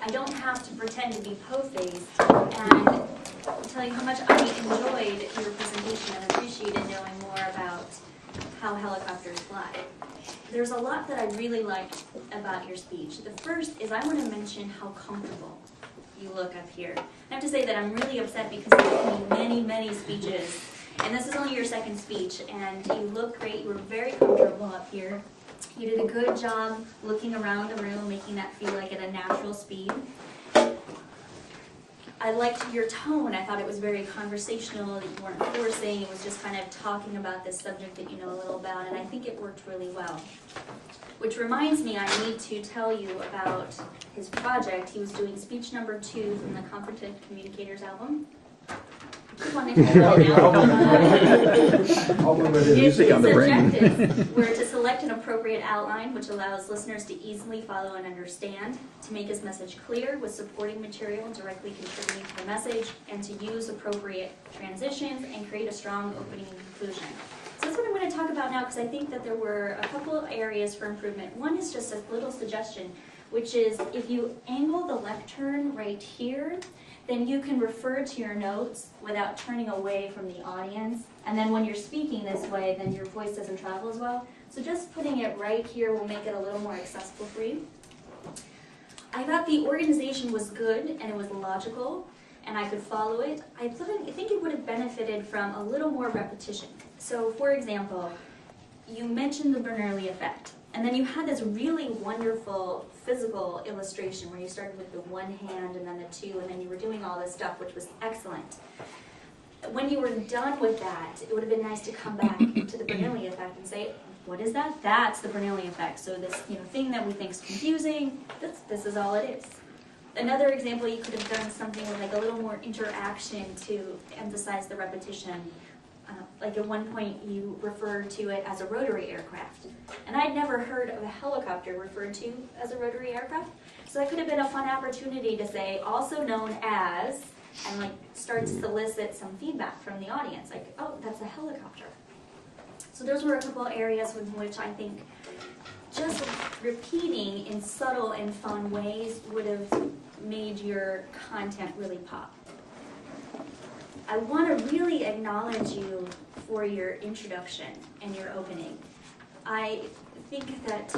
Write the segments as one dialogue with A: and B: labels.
A: I don't have to pretend to be po-faced, and I'll tell you how much I enjoyed your presentation and appreciated knowing more about how helicopters fly. There's a lot that I really liked about your speech. The first is I want to mention how comfortable you look up here. I have to say that I'm really upset because you've given many speeches, and this is only your second speech, and you look great. You were very comfortable up here. You did a good job looking around the room, making that feel like at a natural speed. I liked your tone. I thought it was very conversational, that you weren't forcing. It was just kind of talking about this subject that you know a little about, and I think it worked really well. Which reminds me, I need to tell you about his project. He was doing speech number 2 from the Confident Communicators album. His objectives were to select an appropriate outline which allows listeners to easily follow and understand, to make his message clear with supporting material directly contributing to the message, and to use appropriate transitions and create a strong opening and conclusion. So that's what I'm going to talk about now, because I think that there were a couple of areas for improvement. One is just a little suggestion, which is if you angle the lectern right here, then you can refer to your notes without turning away from the audience. And then when you're speaking this way, then your voice doesn't travel as well. So just putting it right here will make it a little more accessible for you. I thought the organization was good and it was logical and I could follow it. I think it would have benefited from a little more repetition. So for example, you mentioned the Bernoulli effect. And then you had this really wonderful physical illustration where you started with the one hand and then the two, and then you were doing all this stuff, which was excellent. When you were done with that, it would have been nice to come back to the Bernoulli effect and say, what is that? That's the Bernoulli effect. So this thing that we think is confusing, this is all it is. Another example, you could have done something with like a little more interaction to emphasize the repetition. Like at one point you referred to it as a rotary aircraft. And I'd never heard of a helicopter referred to as a rotary aircraft. So that could have been a fun opportunity to say, also known as, and like start to solicit some feedback from the audience. Like, oh, that's a helicopter. So those were a couple areas in which I think just repeating in subtle and fun ways would have made your content really pop. I want to really acknowledge you for your introduction and your opening. I think that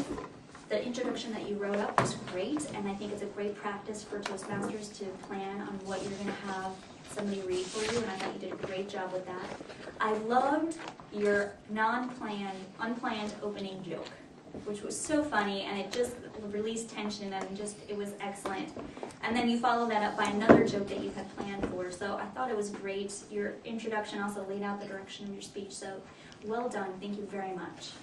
A: the introduction that you wrote up was great, and I think it's a great practice for Toastmasters to plan on what you're going to have somebody read for you, and I thought you did a great job with that. I loved your unplanned opening joke, which was so funny, and it just released tension, and it was excellent. And then you followed that up by another joke that you had planned for, so I thought it was great. Your introduction also laid out the direction of your speech, so well done. Thank you very much.